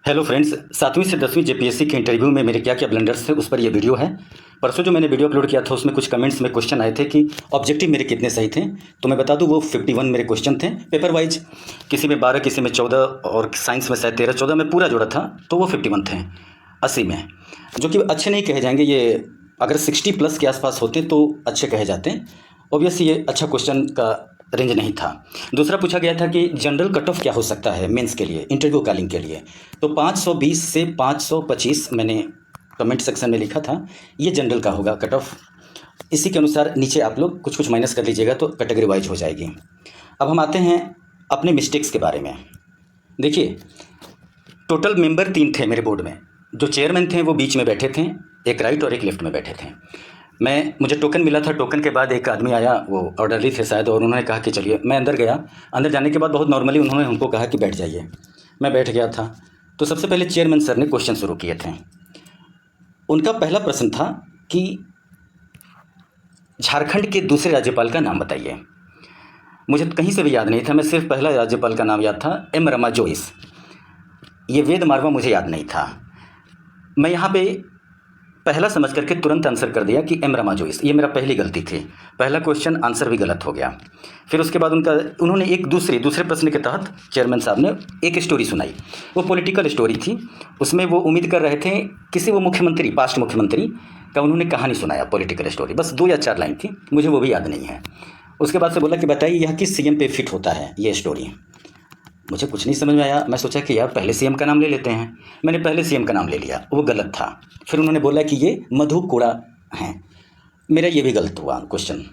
Hello friends, 7वीं से 10वीं JPSC के इंटरव्यू में मेरे क्या क्या ब्लंडर्स थे उस पर यह वीडियो है। परसों जो मैंने वीडियो अपलोड किया था उसमें कुछ कमेंट्स में क्वेश्चन आए थे कि ऑब्जेक्टिव मेरे कितने सही थे। तो मैं बता दूं वो 51 मेरे क्वेश्चन थे पेपर वाइज। किसी में 12, किसी में 14 और साइंस में शायद 13-14 में पूरा जोड़ा था तो वो 51 थे 80 में, जो कि अच्छे नहीं कहे जाएंगे। ये अगर 60 प्लस के आसपास होते तो अच्छे कहे जाते हैं। ऑब्वियसली ये अच्छा क्वेश्चन का रेंज नहीं था। दूसरा पूछा गया था कि जनरल कट ऑफ क्या हो सकता है मेंस के लिए, इंटरव्यू कॉलिंग के लिए। तो 520 से 525 मैंने कमेंट सेक्शन में लिखा था, ये जनरल का होगा कट ऑफ। इसी के अनुसार नीचे आप लोग कुछ कुछ माइनस कर लीजिएगा तो कैटेगरी वाइज हो जाएगी। अब हम आते हैं अपने मिस्टेक्स के बारे में। देखिए, टोटल मेंबर 3 थे मेरे बोर्ड में। जो चेयरमैन थे वो बीच में बैठे थे, एक राइट और एक लेफ्ट में बैठे थे। मुझे टोकन मिला था। टोकन के बाद एक आदमी आया, वो ऑर्डरली थे शायद, और उन्होंने कहा कि चलिए। मैं अंदर गया। अंदर जाने के बाद बहुत नॉर्मली उन्होंने हमको कहा कि बैठ जाइए। मैं बैठ गया था। तो सबसे पहले चेयरमैन सर ने क्वेश्चन शुरू किए थे। उनका पहला प्रश्न था कि झारखंड के दूसरे राज्यपाल का नाम बताइए। मुझे कहीं से भी याद नहीं था, मैं सिर्फ पहला राज्यपाल का नाम याद था, एम रमा जोइस। ये वेद मारवा मुझे याद नहीं था। मैं यहाँ पे पहला समझ करके तुरंत आंसर कर दिया कि एम रमा जोइस। ये मेरा पहली गलती थी। पहला क्वेश्चन आंसर भी गलत हो गया। फिर उसके बाद उन्होंने एक दूसरे प्रश्न के तहत चेयरमैन साहब ने एक स्टोरी सुनाई। वो पॉलिटिकल स्टोरी थी। उसमें वो उम्मीद कर रहे थे किसी वो मुख्यमंत्री, पास्ट मुख्यमंत्री का उन्होंने कहानी सुनाया, पॉलिटिकल स्टोरी। बस 2 या 4 लाइन थी, मुझे वो भी याद नहीं है। उसके बाद से बोला कि बताइए यह किस सीएम पे फिट होता है ये स्टोरी। मुझे कुछ नहीं समझ में आया। मैं सोचा कि यार पहले सीएम का नाम ले लेते हैं। मैंने पहले सीएम का नाम ले लिया, वो गलत था। फिर उन्होंने बोला कि ये मधु कोड़ा हैं, मेरा ये भी गलत हुआ क्वेश्चन।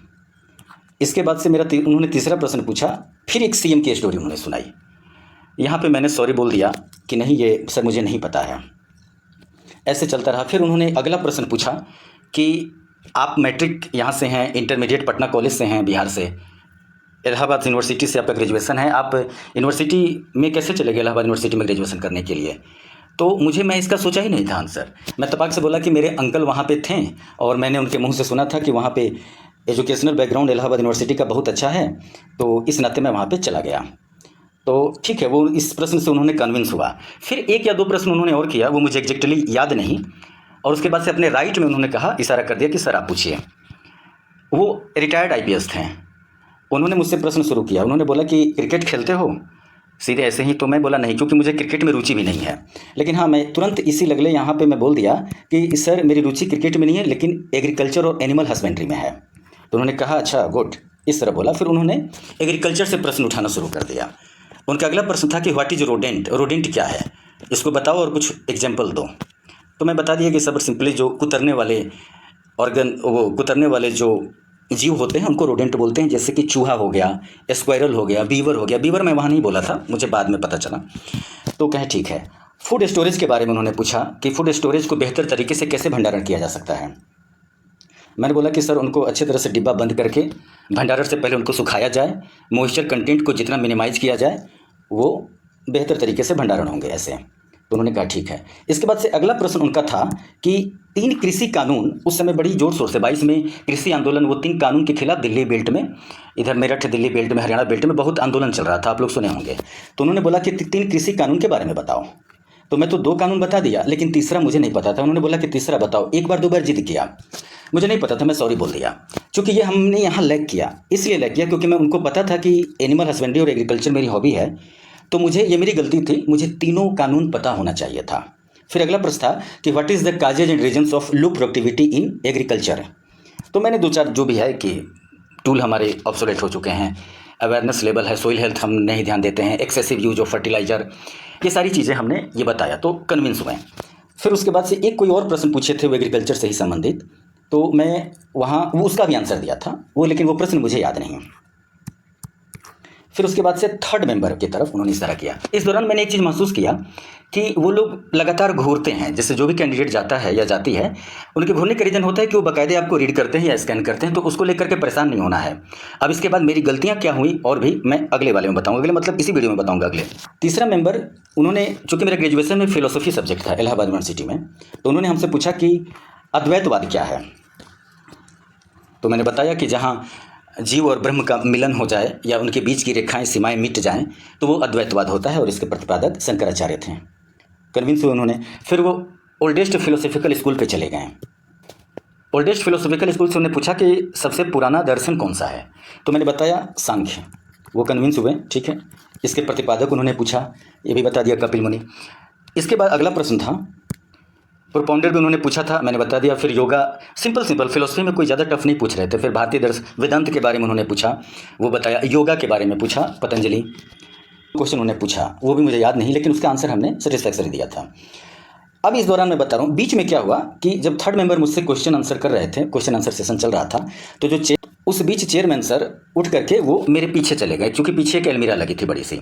इसके बाद से उन्होंने तीसरा प्रश्न पूछा, फिर एक सीएम की स्टोरी उन्होंने सुनाई। यहाँ पे मैंने सॉरी बोल दिया कि नहीं ये सर मुझे नहीं पता है। ऐसे चलता रहा। फिर उन्होंने अगला प्रश्न पूछा कि आप मैट्रिक यहाँ से हैं, इंटरमीडिएट पटना कॉलेज से हैं, बिहार से, इलाहाबाद यूनिवर्सिटी से आपका ग्रेजुएशन है, आप यूनिवर्सिटी में कैसे चले गए इलाहाबाद यूनिवर्सिटी में ग्रेजुएशन करने के लिए। तो मैं इसका सोचा ही नहीं था आंसर। मैं तपाक से बोला कि मेरे अंकल वहाँ पे थे और मैंने उनके मुंह से सुना था कि वहाँ पे एजुकेशनल बैकग्राउंड इलाहाबाद यूनिवर्सिटी का बहुत अच्छा है, तो इस नाते मैं वहाँ पे चला गया। तो ठीक है, वो इस प्रश्न से उन्होंने कन्विंस हुआ। फिर 1 या 2 प्रश्न उन्होंने और किया, वो मुझे एग्जैक्टली याद नहीं। और उसके बाद से अपने राइट में उन्होंने कहा, इशारा कर दिया कि सर आप पूछिए। वो रिटायर्ड IPS थे। उन्होंने मुझसे प्रश्न शुरू किया। उन्होंने बोला कि क्रिकेट खेलते हो, सीधे ऐसे ही। तो मैं बोला नहीं, क्योंकि मुझे क्रिकेट में रुचि भी नहीं है। लेकिन हाँ, मैं तुरंत इसी लगले यहाँ पे मैं बोल दिया कि सर मेरी रुचि क्रिकेट में नहीं है, लेकिन एग्रीकल्चर और एनिमल हस्बेंड्री में है। तो उन्होंने कहा अच्छा गुड, इस तरह बोला। फिर उन्होंने एग्रीकल्चर से प्रश्न उठाना शुरू कर दिया। उनका अगला प्रश्न था कि व्हाट इज रोडेंट, रोडेंट क्या है, इसको बताओ और कुछ एग्जाम्पल दो। तो मैं बता दिया कि सब सिंपली जो कुतरने वाले जो जीव होते हैं उनको रोडेंट बोलते हैं। जैसे कि चूहा हो गया, स्क्वायरल हो गया, बीवर हो गया। बीवर मैं वहाँ नहीं बोला था, मुझे बाद में पता चला। तो कहें ठीक है। फूड स्टोरेज के बारे में उन्होंने पूछा कि फूड स्टोरेज को बेहतर तरीके से कैसे भंडारण किया जा सकता है। मैंने बोला कि सर उनको अच्छे तरह से डिब्बा बंद करके भंडारण से पहले उनको सुखाया जाए, मॉइस्चर कंटेंट को जितना मिनिमाइज़ किया जाए वो बेहतर तरीके से भंडारण होंगे ऐसे। तो उन्होंने कहा ठीक है। इसके बाद से अगला प्रश्न उनका था कि 3 कृषि कानून, उस समय बड़ी जोर शोर से 22 में कृषि आंदोलन, वो 3 कानून के खिलाफ दिल्ली बेल्ट में, इधर मेरठ दिल्ली बेल्ट में, हरियाणा बेल्ट में बहुत आंदोलन चल रहा था, आप लोग सुने होंगे। तो उन्होंने बोला कि 3 कृषि कानून के बारे में बताओ। तो मैं तो 2 कानून बता दिया, लेकिन तीसरा मुझे नहीं पता था। उन्होंने बोला कि तीसरा बताओ। 1 बार 2 बार जिद किया, मुझे नहीं पता था, मैं सॉरी बोल दिया। चूँकि ये हमने यहाँ लैग किया, इसलिए लैग किया क्योंकि मैं उनको पता था कि एनिमल हस्बेंड्री और एग्रीकल्चर मेरी हॉबी है। तो ये मेरी गलती थी, मुझे तीनों कानून पता होना चाहिए था। फिर अगला प्रश्न था कि what is the causes and reasons of low productivity in agriculture. तो मैंने 2-4 जो भी है कि टूल हमारे ऑब्सोलेट हो चुके हैं, अवेयरनेस लेवल है, सोइल हेल्थ हम नहीं ध्यान देते हैं, एक्सेसिव यूज ऑफ फर्टिलाइजर, ये सारी चीज़ें हमने ये बताया। तो कन्विंस हुए। फिर उसके बाद से एक कोई और प्रश्न पूछे थे वो एग्रीकल्चर से ही संबंधित, तो मैं वहाँ उसका भी आंसर दिया था वो, लेकिन वो प्रश्न मुझे याद नहीं। फिर उसके बाद से 3rd मेंबर की तरफ उन्होंने इशारा किया। इस दौरान मैंने एक चीज़ महसूस किया कि वो लोग लगातार घूरते हैं। जैसे जो भी कैंडिडेट जाता है या जाती है, उनके घूरने का रीज़न होता है कि वो बाकायदे आपको रीड करते हैं या स्कैन करते हैं, तो उसको लेकर के परेशान नहीं होना है। अब इसके बाद मेरी गलतियाँ क्या हुई और भी मैं अगले वाले में बताऊँगा, अगले मतलब इसी वीडियो में बताऊँगा अगले। तीसरा मेंबर, उन्होंने, चूँकि मेरा ग्रेजुएशन में फिलोसफी सब्जेक्ट था इलाहाबाद यूनिवर्सिटी में, तो उन्होंने हमसे पूछा कि अद्वैतवाद क्या है। तो मैंने बताया कि जहाँ जीव और ब्रह्म का मिलन हो जाए या उनके बीच की रेखाएं, सीमाएं मिट जाएं, तो वो अद्वैतवाद होता है और इसके प्रतिपादक शंकराचार्य थे। कन्विंस हुए उन्होंने। फिर वो ओल्डेस्ट फिलोसॉफिकल स्कूल पे चले गए। ओल्डेस्ट फिलोसॉफिकल स्कूल से उन्होंने पूछा कि सबसे पुराना दर्शन कौन सा है, तो मैंने बताया सांख्य। वो कन्विंस हुए, ठीक है। इसके प्रतिपादक उन्होंने पूछा, ये भी बता दिया कपिल मुनि। इसके बाद अगला प्रश्न था, प्रोपाउंडर भी उन्होंने पूछा था, मैंने बता दिया। फिर योगा, सिंपल फिलोसफी में कोई ज़्यादा टफ नहीं पूछ रहे थे। फिर भारतीय दर्शन वेदांत के बारे में उन्होंने पूछा, वो बताया। योगा के बारे में पूछा, पतंजलि क्वेश्चन उन्होंने पूछा, वो भी मुझे याद नहीं, लेकिन उसका आंसर हमने सेटिस्फैक्टरी दिया था। अब इस दौरान मैं बता रहा हूँ, बीच में क्या हुआ कि जब थर्ड मेंबर मुझसे क्वेश्चन आंसर कर रहे थे, क्वेश्चन आंसर सेशन चल रहा था, तो जो उस बीच चेयरमैन सर उठ करके वो मेरे पीछे चले गए, क्योंकि पीछे एक अलमीरा लगी थी बड़ी सी।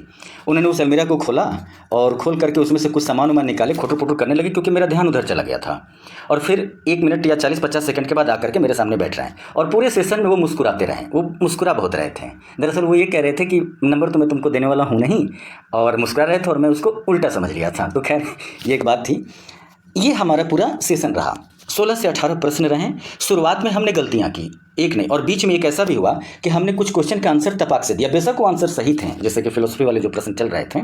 उन्होंने उस अलमीरा को खोला और खोल करके उसमें से कुछ सामान वामान निकाले, खोटर फोटर करने लगे, क्योंकि मेरा ध्यान उधर चला गया था। और फिर 1 मिनट या 40-50 सेकंड के बाद आकर के मेरे सामने बैठ रहे हैं, और पूरे सेशन में वो मुस्कुराते रहे। वो मुस्कुरा बहुत रहे थे। दरअसल वो ये कह रहे थे कि नंबर तो मैं तुमको देने वाला हूँ नहीं, और मुस्कुरा रहे थे, और मैं उसको उल्टा समझ लिया था। तो खैर ये एक बात थी। ये हमारा पूरा सेशन रहा। 16 से 18 प्रश्न रहे। शुरुआत में हमने गलतियां की, एक नहीं, और बीच में एक ऐसा भी हुआ कि हमने कुछ क्वेश्चन का आंसर तपाक से दिया। बेशक वो आंसर सही थे, जैसे कि फिलोसफी वाले जो प्रश्न चल रहे थे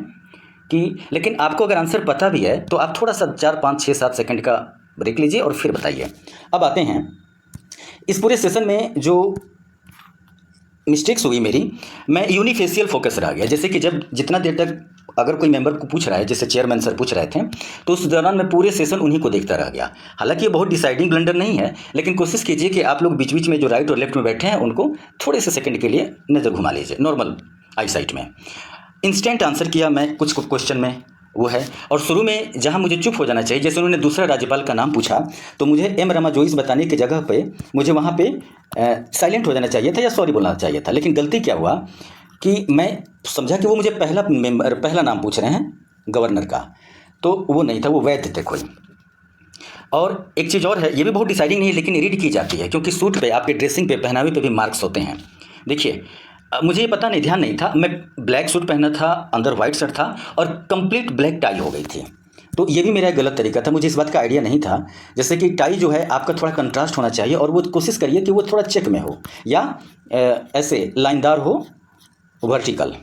कि, लेकिन आपको अगर आंसर पता भी है तो आप थोड़ा सा 4, 5, 6, 7 सेकंड का ब्रेक लीजिए और फिर बताइए। अब आते हैं इस पूरे सेशन में जो मिस्टेक्स हुई मेरी, मैं यूनिफेशियल फोकस रह गया। जैसे कि जब जितना देर तक अगर कोई मेंबर को पूछ रहा है, जैसे चेयरमैन सर पूछ रहे थे, तो उस दौरान मैं पूरे सेशन उन्हीं को देखता रह गया। हालांकि ये बहुत डिसाइडिंग ब्लंडर नहीं है, लेकिन कोशिश कीजिए कि आप लोग बीच बीच में जो राइट और लेफ्ट में बैठे हैं उनको थोड़े से सेकंड के लिए नज़र घुमा लीजिए, नॉर्मल आई साइट में। इंस्टेंट आंसर किया मैं कुछ क्वेश्चन में, वो है। और शुरू में जहाँ मुझे चुप हो जाना चाहिए, जैसे उन्होंने दूसरा राज्यपाल का नाम पूछा, तो मुझे एम रमा जोइस बताने की जगह पे मुझे वहाँ पे साइलेंट हो जाना चाहिए था या सॉरी बोलना चाहिए था। लेकिन गलती क्या हुआ कि मैं समझा कि वो मुझे पहला नाम पूछ रहे हैं गवर्नर का, तो वो नहीं था, वो वैद्य थे कोई। और एक चीज़ और है, ये भी बहुत डिसाइडिंग नहीं है, लेकिन रीड की जाती है, क्योंकि सूट पे, आपके ड्रेसिंग पे, पहनावे पे भी मार्क्स होते हैं। देखिए, मुझे ये पता नहीं, ध्यान नहीं था, मैं ब्लैक सूट पहना था, अंदर वाइट शर्ट था और कंप्लीट ब्लैक टाई हो गई थी। तो ये भी मेरा एक गलत तरीका था, मुझे इस बात का आइडिया नहीं था। जैसे कि टाई जो है आपका थोड़ा कंट्रास्ट होना चाहिए, और वो कोशिश करिए कि वो थोड़ा चेक में हो, या ऐसे लाइनदार हो, वर्टिकल।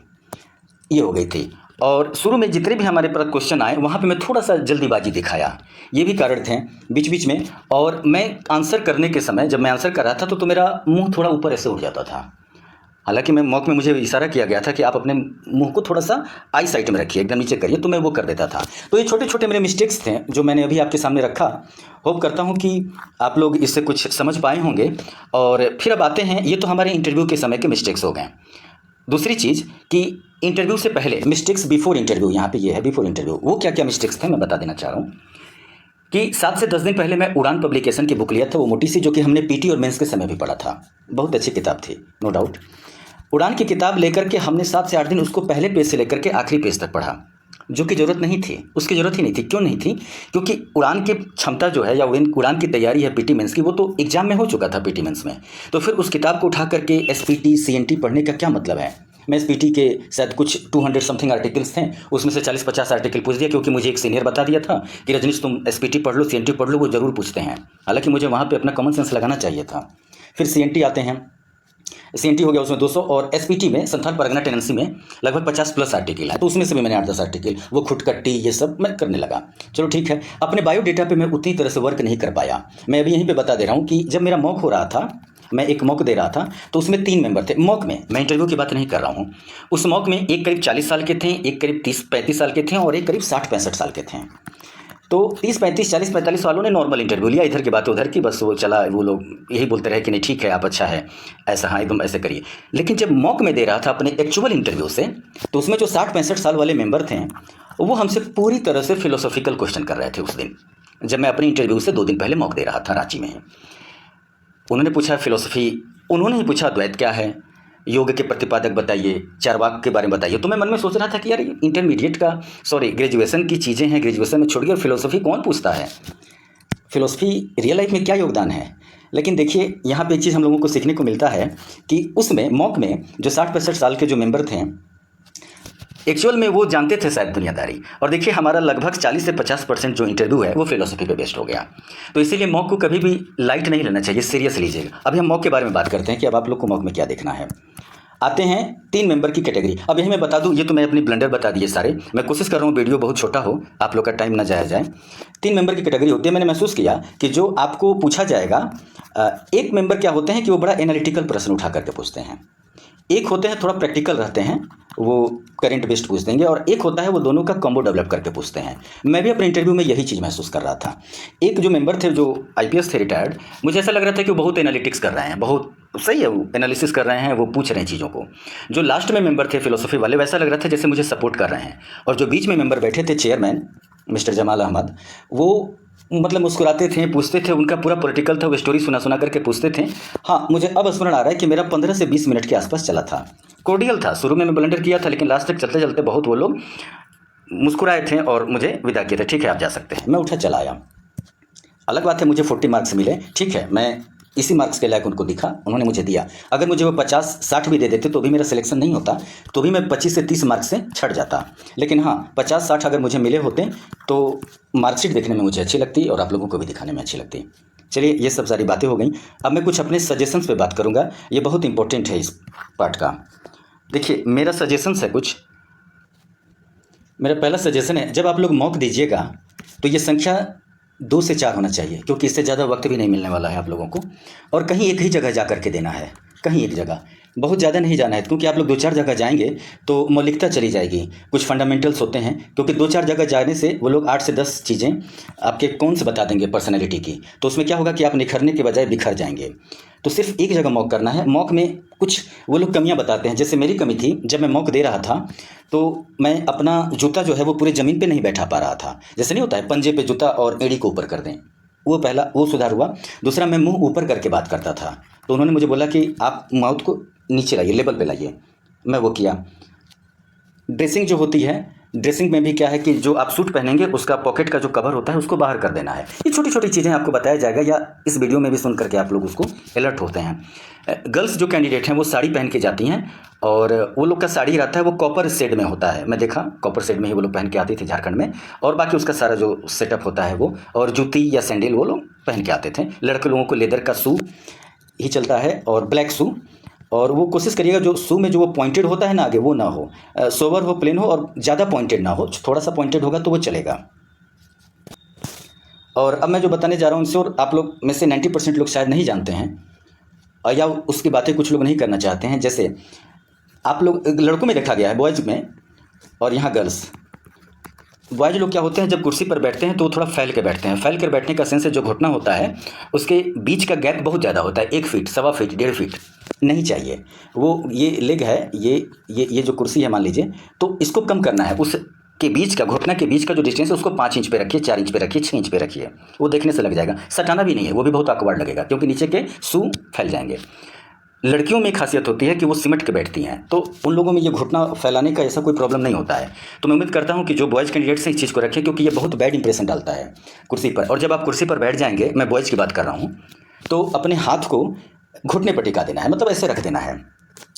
ये हो गई थी। और शुरू में जितने भी हमारे पर क्वेश्चन आए, वहाँ पे मैं थोड़ा सा जल्दीबाजी दिखाया, ये भी कारण थे बीच बीच में। और मैं आंसर करने के समय, जब मैं आंसर कर रहा था, तो मेरा मुंह थोड़ा ऊपर ऐसे उठ जाता था। हालांकि मैं मॉक में मुझे इशारा किया गया था कि आप अपने मुंह को थोड़ा सा आई साइट में रखिए, एकदम नीचे करिए, तो मैं वो कर देता था। तो ये छोटे छोटे मेरे मिस्टेक्स थे जो मैंने अभी आपके सामने रखा। होप करता हूँ कि आप लोग इससे कुछ समझ पाए होंगे। और फिर अब आते हैं, ये तो हमारे इंटरव्यू के समय के मिस्टेक्स हो गए। दूसरी चीज़ कि इंटरव्यू से पहले मिस्टेक्स बिफोर इंटरव्यू, यहाँ पे ये है बिफोर इंटरव्यू। वो क्या क्या मिस्टेक्स थे मैं बता देना चाह रहा हूँ कि 7 से 10 दिन पहले मैं उड़ान पब्लिकेशन की बुक लिया था, वो मोटी सी, जो कि हमने पीटी और मेंस के समय भी पढ़ा था। बहुत अच्छी किताब थी, नो डाउट। उड़ान की किताब लेकर के हमने 7 से 8 दिन उसको पहले पेज से लेकर के आखिरी पेज तक पढ़ा, जो कि ज़रूरत नहीं थी, उसकी ज़रूरत ही नहीं थी। क्यों नहीं थी? क्योंकि उड़ान की क्षमता जो है, या उड़ान की तैयारी है पीटी मेंस की, वो तो एग्जाम में हो चुका था पीटी मेंस में। तो फिर उस किताब को उठा करके एसपीटी सीएनटी पढ़ने का क्या मतलब है? मैं एसपीटी के शायद कुछ 200 समथिंग आर्टिकल्स थे, उसमें से 40-50 आर्टिकल पूछ दिया, क्योंकि मुझे एक सीनियर बता दिया था कि रजनीश तुम एसपीटी पढ़ लो, सीएनटी पढ़ लो, वो ज़रूर पूछते हैं। हालांकि मुझे वहाँ पे अपना कॉमन सेंस लगाना चाहिए था। फिर सीएनटी आते हैं, सीएनटी हो गया, उसमें 200, और एसपीटी में संथाल परगना टेनेंसी में लगभग 50+ आर्टिकल है, तो उसमें से भी मैंने 8-10 आर्टिकल, वो खुटकट्टी, ये सब मैं करने लगा। चलो ठीक है। अपने बायोडेटा पे मैं उतनी तरह से वर्क नहीं कर पाया। मैं अभी यहीं पे बता दे रहा हूँ कि जब मेरा मॉक हो रहा था, मैं एक मॉक दे रहा था, तो उसमें 3 मेंबर थे मॉक में, मैं इंटरव्यू की बात नहीं कर रहा हूँ। उस मॉक में एक करीब 40 साल के थे, एक करीब 30-35 साल के थे, और एक करीब 60-65 साल के थे। तो 30-35, 40-45 वालों ने नॉर्मल इंटरव्यू लिया, इधर की बात उधर की, बस वो चला। वो लोग यही बोलते रहे कि नहीं ठीक है, आप अच्छा है, ऐसा, हाँ एकदम ऐसे करिए। लेकिन जब मॉक में दे रहा था अपने एक्चुअल इंटरव्यू से, तो उसमें जो 60-65 साल वाले मेंबर थे, वो हमसे पूरी तरह से फिलोसॉफिकल क्वेश्चन कर रहे थे उस दिन, जब मैं अपने इंटरव्यू से 2 दिन पहले मॉक दे रहा था रांची में। उन्होंने पूछा फिलोसफी, उन्होंने ही पूछा द्वैत क्या है, योग के प्रतिपादक बताइए, चारवाक के बारे में बताइए। तो मैं मन में सोच रहा था कि यार इंटरमीडिएट का, ग्रेजुएशन की चीज़ें हैं, ग्रेजुएशन में छोड़ के फिलोसफी कौन पूछता है, फिलोसफी रियल लाइफ में क्या योगदान है। लेकिन देखिए, यहाँ पे एक चीज़ हम लोगों को सीखने को मिलता है कि उसमें मॉक में जो 60-65 साल के जो मेंबर थे, एक्चुअल में वो जानते थे शायद दुनियादारी। और देखिए, हमारा लगभग 40 से 50% जो इंटरव्यू है वो फिलोसफी पे बेस्ड हो गया। तो इसीलिए मॉक को कभी भी लाइट नहीं लेना चाहिए, सीरियस लीजिएगा। अभी हम मॉक के बारे में बात करते हैं कि अब आप लोग को मॉक में क्या देखना है। आते हैं 3 मेंबर की कैटेगरी। अब यही मैं बता दूं, ये तो मैं अपनी ब्लंडर बता दिए सारे। मैं कोशिश कर रहा हूँ वीडियो बहुत छोटा हो, आप लोग का टाइम ना जाया जाए। 3 मेंबर की कैटेगरी होती है। मैंने महसूस किया कि जो आपको पूछा जाएगा, एक मेंबर क्या होते हैं कि वो बड़ा एनालिटिकल प्रश्न उठा करके पूछते हैं। एक होते हैं थोड़ा प्रैक्टिकल रहते हैं, वो करंट बेस्ड पूछ देंगे, और एक होता है वो दोनों का कॉम्बो डेवलप करके पूछते हैं। मैं भी अपने इंटरव्यू में यही चीज़ महसूस कर रहा था। एक जो मेंबर थे जो आईपीएस थे रिटायर्ड, मुझे ऐसा लग रहा था कि वो बहुत एनालिटिक्स कर रहे हैं, बहुत सही है, वो एनालिसिस कर रहे हैं, वो पूछ रहे हैं चीज़ों को। जो लास्ट में मेंबर थे फिलोसफी वाले, वैसा लग रहा था जैसे मुझे सपोर्ट कर रहे हैं। और जो बीच में मेंबर बैठे थे चेयरमैन मिस्टर जमाल अहमद, वो मतलब मुस्कुराते थे, पूछते थे, उनका पूरा पॉलिटिकल था, वो स्टोरी सुना सुना करके पूछते थे। हाँ, मुझे अब स्मरण आ रहा है कि मेरा 15 से 20 मिनट के आसपास चला था। कोर्डियल था, शुरू में मैं ब्लंडर किया था, लेकिन लास्ट तक चलते चलते बहुत वो लोग मुस्कुराए थे और मुझे विदा किए थे। ठीक है, आप जा सकते हैं। मैं उठा चला आया। अलग बात है मुझे 40 मार्क्स मिले, ठीक है, मैं इसी मार्क्स के लायक उनको दिखा, उन्होंने मुझे दिया। अगर मुझे वो 50-60 भी दे देते तो भी मेरा सिलेक्शन नहीं होता, तो भी मैं 25 से 30 मार्क्स से छट जाता। लेकिन हाँ, 50-60 अगर मुझे मिले होते तो मार्कशीट देखने में मुझे अच्छी लगती और आप लोगों को भी दिखाने में अच्छी लगती। चलिए, ये सब सारी बातें हो गई। अब मैं कुछ अपने सजेशंस पे बात करूँगा, ये बहुत इंपॉर्टेंट है इस पार्ट का। देखिए, मेरा सजेशंस है कुछ। मेरा पहला सजेशन है, जब आप लोग मॉक दीजिएगा तो ये संख्या 2 से 4 होना चाहिए, क्योंकि इससे ज़्यादा वक्त भी नहीं मिलने वाला है आप लोगों को। और कहीं एक ही जगह जा करके देना है, कहीं एक जगह, बहुत ज़्यादा नहीं जाना है, क्योंकि आप लोग 2-4 जगह जाएंगे तो मौलिकता चली जाएगी। कुछ फंडामेंटल्स होते हैं, क्योंकि 2-4 जगह जाने से वो लोग 8 से 10 चीज़ें आपके कौन से बता देंगे पर्सनैलिटी की, तो उसमें क्या होगा कि आप निखरने के बजाय बिखर जाएंगे। तो सिर्फ एक जगह मॉक करना है। मॉक में कुछ वो लोग कमियां बताते हैं, जैसे मेरी कमी थी, जब मैं मॉक दे रहा था तो मैं अपना जूता जो है वो पूरे ज़मीन पे नहीं बैठा पा रहा था। जैसे नहीं होता है पंजे पे जूता और एड़ी को ऊपर कर दें, वो पहला वो सुधार हुआ। दूसरा, मैं मुंह ऊपर करके बात करता था, तो उन्होंने मुझे बोला कि आप माउथ को नीचे लाइए, लेवल पे लाइए। मैं वो किया। ड्रेसिंग जो होती है, ड्रेसिंग में भी क्या है कि जो आप सूट पहनेंगे उसका पॉकेट का जो कवर होता है उसको बाहर कर देना है। ये छोटी छोटी चीज़ें आपको बताया जाएगा, या इस वीडियो में भी सुन करके आप लोग उसको अलर्ट होते हैं। गर्ल्स जो कैंडिडेट हैं वो साड़ी पहन के जाती हैं, और वो लोग का साड़ी रहता है वो कॉपर शेड में होता है। मैं देखा कॉपर शेड में ही वो लोग पहन के आती थी झारखंड में, और बाकी उसका सारा जो सेटअप होता है वो, और जूती या सैंडल वो लोग पहन के आते थे। लड़के लोगों को लेदर का शू ही चलता है और ब्लैक शू, और वो कोशिश करिएगा जो शू में जो वो पॉइंटेड होता है ना आगे, वो ना हो, सोवर हो, प्लेन हो, और ज़्यादा पॉइंटेड ना हो। थोड़ा सा पॉइंटेड होगा तो वो चलेगा। और अब मैं जो बताने जा रहा हूँ उनसे, और आप लोग में से 90% लोग शायद नहीं जानते हैं, या उसकी बातें कुछ लोग नहीं करना चाहते हैं। जैसे आप लोग, लड़कों में देखा गया है, बॉयज़ में, और यहाँ गर्ल्स। बॉयज लोग क्या होते हैं, जब कुर्सी पर बैठते हैं तो वो थोड़ा फैल के बैठते हैं। फैल कर बैठने का सेंस है, जो घुटना होता है उसके बीच का गैप बहुत ज़्यादा होता है, 1 फीट, 1.25 फीट, 1.5 फीट नहीं चाहिए। वो ये लेग है, ये जो कुर्सी है मान लीजिए, तो इसको कम करना है। उस के बीच का, घुटना के बीच का जो डिस्टेंस है उसको 5 इंच पे रखिए, 4 इंच पे रखिए, 6 इंच पे रखिए। वो देखने से लग जाएगा। सटाना भी नहीं है, वो भी बहुत awkward लगेगा, क्योंकि नीचे के शू फैल जाएंगे। लड़कियों में एक खासियत होती है कि वो सिमट के बैठती हैं, तो उन लोगों में ये घुटना फैलाने का ऐसा कोई प्रॉब्लम नहीं होता है। तो मैं उम्मीद करता हूं कि जो बॉयज़ कैंडिडेट्स हैं इस चीज़ को रखें, क्योंकि ये बहुत बैड इंप्रेशन डालता है कुर्सी पर। और जब आप कुर्सी पर बैठ जाएंगे, मैं बॉयज़ की बात कर रहा हूँ, तो अपने हाथ को घुटने पर टिका देना है, मतलब ऐसे रख देना है,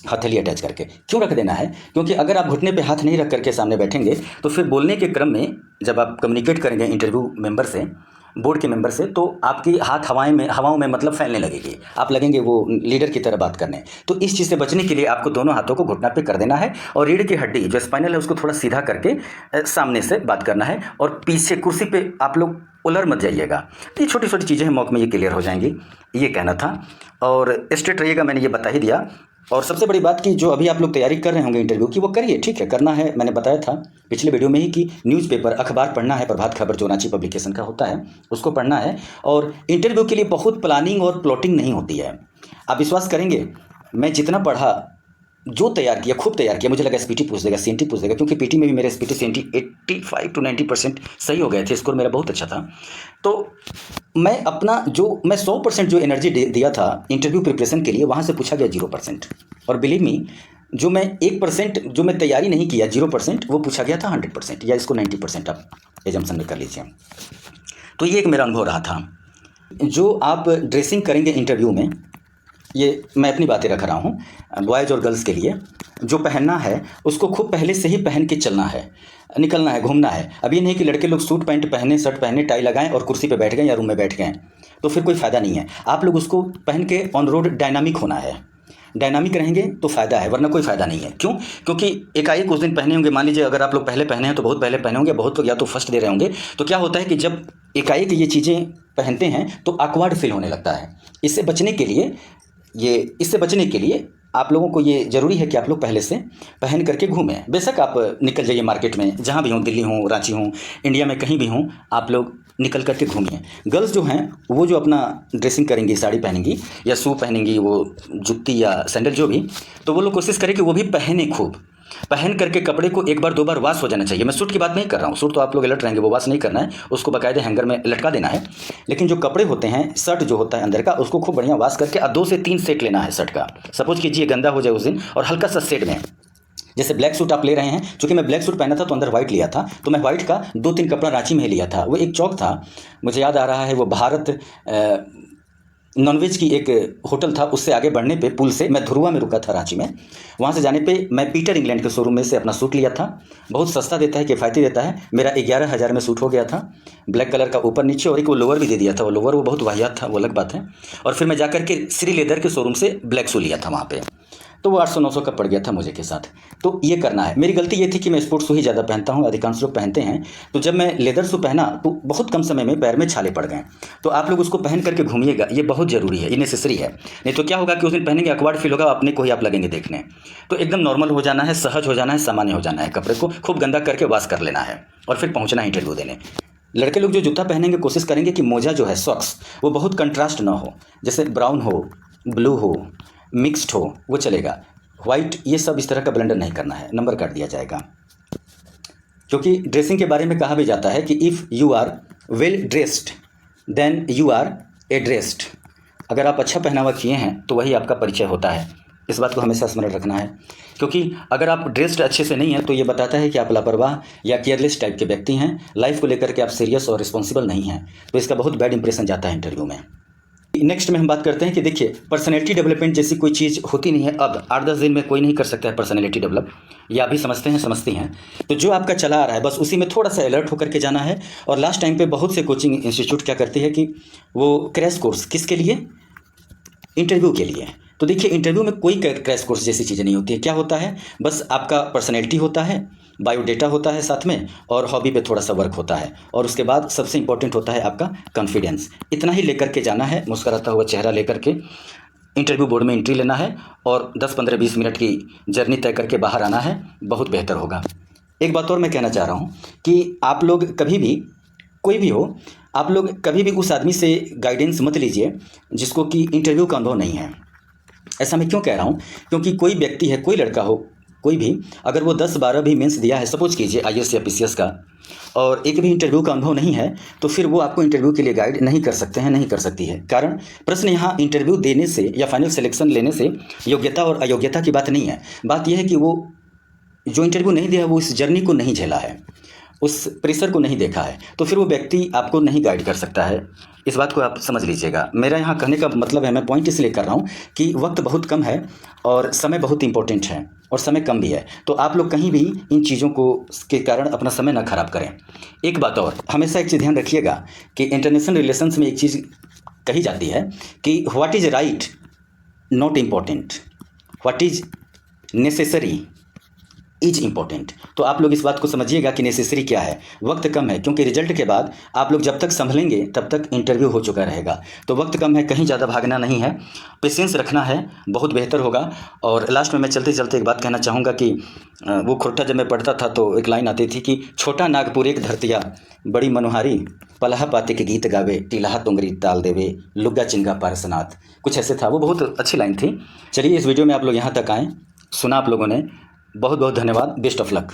हथेली अटैच करके। क्यों रख देना है? क्योंकि अगर आप घुटने पे हाथ नहीं रख करके सामने बैठेंगे तो फिर बोलने के क्रम में जब आप कम्युनिकेट करेंगे इंटरव्यू मेंबर से, बोर्ड के मेंबर से, तो आपकी हाथ हवाओं में मतलब फैलने लगेगी, आप लगेंगे वो लीडर की तरह बात करने। तो इस चीज़ से बचने के लिए आपको दोनों हाथों को घुटना पे कर देना है, और रीढ़ की हड्डी जो स्पाइनल है उसको थोड़ा सीधा करके सामने से बात करना है, और पीछे कुर्सी पे आप लोग उलर मत जाइएगा। तो ये छोटी छोटी चीज़ें हैं, मॉक में ये क्लियर हो जाएंगी, ये कहना था। और स्ट्रेट रहिएगा, मैंने ये बता ही दिया। और सबसे बड़ी बात कि जो अभी आप लोग तैयारी कर रहे होंगे इंटरव्यू की, वो करिए, ठीक है, करना है। मैंने बताया था पिछले वीडियो में ही कि न्यूज़पेपर, अखबार पढ़ना है, प्रभात खबर जो रांची पब्लिकेशन का होता है उसको पढ़ना है। और इंटरव्यू के लिए बहुत प्लानिंग और प्लॉटिंग नहीं होती है। आप विश्वास करेंगे, मैं जितना पढ़ा, जो तैयार किया, खूब तैयार किया, मुझे लगा एसपीटी पूछ देगा, सीएनटी पूछ देगा, क्योंकि पीटी में भी मेरे एसपीटी सीएनटी 85 to 90% सही हो गए थे, स्कोर मेरा बहुत अच्छा था। तो मैं अपना जो मैं 100% जो एनर्जी दिया था इंटरव्यू प्रिपरेशन के लिए, वहाँ से पूछा गया 0%। और बिलीव मी, जो मैं 1% जो मैं तैयारी नहीं किया, 0%, वो पूछा गया था 100%, या इसको 90% आप एजम्पशन में कर लीजिए। तो ये एक मेरा अनुभव रहा था। जो आप ड्रेसिंग करेंगे इंटरव्यू में, ये मैं अपनी बातें रख रहा हूँ, बॉयज़ और गर्ल्स के लिए जो पहनना है उसको खूब पहले से ही पहन के चलना है, निकलना है, घूमना है। अब ये नहीं कि लड़के लोग सूट पैंट पहने, शर्ट पहने, टाई लगाएं और कुर्सी पे बैठ गए या रूम में बैठ गए, तो फिर कोई फ़ायदा नहीं है। आप लोग उसको पहन के ऑन रोड डायनामिक होना है। डायनामिक रहेंगे तो फ़ायदा है, वरना कोई फ़ायदा नहीं है। क्यों? क्योंकि एकाएक उस दिन पहने होंगे, मान लीजिए अगर आप लोग पहले पहने हैं तो बहुत पहले पहने होंगे, बहुत लोग या तो फर्स्ट दे रहे होंगे, तो क्या होता है कि जब एकाएक ये चीज़ें पहनते हैं तो ऑकवर्ड फील होने लगता है। इससे बचने के लिए आप लोगों को ये ज़रूरी है कि आप लोग पहले से पहन करके घूमें। बेशक आप निकल जाइए मार्केट में, जहाँ भी हों, दिल्ली हो, रांची हो, इंडिया में कहीं भी हों, आप लोग निकल करके घूमिए। गर्ल्स जो हैं वो जो अपना ड्रेसिंग करेंगी, साड़ी पहनेंगी या शू पहनेंगी, वो जूती या सैंडल जो भी, तो वो लोग कोशिश करें कि वो भी पहने खूब। पहन करके कपड़े को एक बार 2 बार वॉश हो जाना चाहिए। मैं सूट की बात नहीं कर रहा हूँ, सूट तो आप लोग अलर्ट रहेंगे, वो वॉश नहीं करना है, उसको बाकायदे हैंगर में लटका देना है। लेकिन जो कपड़े होते हैं, शर्ट जो होता है अंदर का, उसको खूब बढ़िया वॉश करके 2 से 3 सेट लेना है शर्ट का। सपोज कीजिए गंदा हो जाए उस दिन, और हल्का सा शेड में, जैसे ब्लैक सूट आप ले रहे हैं, चूंकि मैं ब्लैक सूट पहना था तो अंदर व्हाइट लिया था, तो मैं व्हाइट का 2-3 कपड़ा रांची में ही लिया था। वो एक चौक था, मुझे याद आ रहा है, वो भारत नॉनवेज की एक होटल था, उससे आगे बढ़ने पे पुल से मैं धुरुआ में रुका था रांची में। वहाँ से जाने पे मैं पीटर इंग्लैंड के शोरूम में से अपना सूट लिया था। बहुत सस्ता देता है, किफ़ायती देता है। मेरा 11,000 में सूट हो गया था, ब्लैक कलर का ऊपर नीचे, और एक वो लोअर भी दे दिया था। वो लोअर वो बहुत वाहियात था, वो अलग बात है। और फिर मैं जाकर के श्री लेदर के शोरूम से ब्लैक शू लिया था वहाँ पर, तो वो 800-900 का पड़ गया था मुझे के साथ। तो ये करना है। मेरी गलती ये थी कि मैं स्पोर्ट्स शू ही ज़्यादा पहनता हूँ, अधिकांश लोग पहनते हैं। तो जब मैं लेदर शू पहना तो बहुत कम समय में पैर में छाले पड़ गए। तो आप लोग उसको पहन करके घूमिएगा, ये बहुत ज़रूरी है, ये नेसेसरी है। नहीं तो क्या होगा कि उस दिन पहनेंगे, ऑकवर्ड फील होगा, अपने को ही आप लगेंगे देखने। तो एकदम नॉर्मल हो जाना है, सहज हो जाना है, सामान्य हो जाना है। कपड़े को खूब गंदा करके वॉश कर लेना है और फिर पहुँचना है इंटरव्यू देने। लड़के लोग जो जूता पहनेंगे, कोशिश करेंगे कि मोजा जो है, सॉक्स, वो बहुत कंट्रास्ट ना हो, जैसे ब्राउन हो, ब्लू हो, मिक्स्ड हो, वो चलेगा। वाइट, ये सब इस तरह का ब्लेंडर नहीं करना है, नंबर काट दिया जाएगा। क्योंकि ड्रेसिंग के बारे में कहा भी जाता है कि if you are well dressed then you are addressed. अगर आप अच्छा पहनावा किए हैं तो वही आपका परिचय होता है। इस बात को हमेशा स्मरण रखना है, क्योंकि अगर आप ड्रेस्ड अच्छे से नहीं हैं तो ये बताता है कि आप लापरवाह या केयरलेस टाइप के व्यक्ति हैं। लाइफ को लेकर के आप सीरियस और रिस्पॉन्सिबल नहीं हैं, तो इसका बहुत बैड इंप्रेशन जाता है इंटरव्यू में। नेक्स्ट में हम बात करते हैं कि देखिए, पर्सनैलिटी डेवलपमेंट जैसी कोई चीज़ होती नहीं है। अब 8-10 दिन में कोई नहीं कर सकता है पर्सनैलिटी डेवलप, या भी समझते हैं, समझती हैं। तो जो आपका चला आ रहा है, बस उसी में थोड़ा सा अलर्ट होकर के जाना है। और लास्ट टाइम पे बहुत से कोचिंग इंस्टीट्यूट क्या करती है कि वो क्रैश कोर्स, किसके लिए? इंटरव्यू के लिए। तो देखिए, इंटरव्यू में कोई क्रैश कोर्स जैसी चीज़ें नहीं होती है। क्या होता है? बस आपका पर्सनैलिटी होता है, बायोडेटा होता है साथ में, और हॉबी पे थोड़ा सा वर्क होता है, और उसके बाद सबसे इंपॉर्टेंट होता है आपका कॉन्फिडेंस। इतना ही लेकर के जाना है, मुस्कुराता हुआ चेहरा लेकर के इंटरव्यू बोर्ड में एंट्री लेना है, और 10, 15, 20 मिनट की जर्नी तय करके बाहर आना है, बहुत बेहतर होगा। एक बात और मैं कहना चाह रहा हूँ कि आप लोग कभी भी, कोई भी हो, आप लोग कभी भी उस आदमी से गाइडेंस मत लीजिए जिसको कि इंटरव्यू का अनुभव नहीं है। ऐसा मैं क्यों कह रहा हूँ? क्योंकि कोई व्यक्ति है, कोई लड़का हो, कोई भी, अगर वो 10-12 भी मेंस दिया है, सपोज कीजिए IAS या PCS का, और एक भी इंटरव्यू का अनुभव नहीं है, तो फिर वो आपको इंटरव्यू के लिए गाइड नहीं कर सकते हैं, नहीं कर सकती है। कारण प्रश्न यहाँ इंटरव्यू देने से या फाइनल सिलेक्शन लेने से योग्यता और अयोग्यता की बात नहीं है। बात यह है कि वो जो इंटरव्यू नहीं दिया, वो इस जर्नी को नहीं झेला है, उस प्रेशर को नहीं देखा है, तो फिर वो व्यक्ति आपको नहीं गाइड कर सकता है। इस बात को आप समझ लीजिएगा। मेरा यहाँ कहने का मतलब है, मैं पॉइंट इसलिए कर रहा हूँ कि वक्त बहुत कम है और समय बहुत इंपॉर्टेंट है, और समय कम भी है। तो आप लोग कहीं भी इन चीज़ों को के कारण अपना समय ना खराब करें। एक बात और, हमेशा एक चीज़ ध्यान रखिएगा कि इंटरनेशनल रिलेशंस में एक चीज़ कही जाती है कि what is right not important, what is necessary is important. तो आप लोग इस बात को समझिएगा कि नेसेसरी क्या है। वक्त कम है, क्योंकि रिजल्ट के बाद आप लोग जब तक संभलेंगे तब तक इंटरव्यू हो चुका रहेगा। तो वक्त कम है, कहीं ज़्यादा भागना नहीं है, पेशेंस रखना है, बहुत बेहतर होगा। और लास्ट में मैं चलते चलते एक बात कहना चाहूँगा कि वो खुरटा जब मैं पढ़ता था तो एक लाइन आती थी कि छोटा नागपुर एक धरतिया बड़ी मनोहारी, पलहा पाते के गीत गावे, टिलहा तुंगरी ताल देवे, लुग्गा चिंगा पारसनाथ, कुछ ऐसे था। वो बहुत अच्छी लाइन थी। चलिए, इस वीडियो में आप लोग यहाँ तक आएँ, सुना आप लोगों ने, बहुत बहुत धन्यवाद। Best of luck.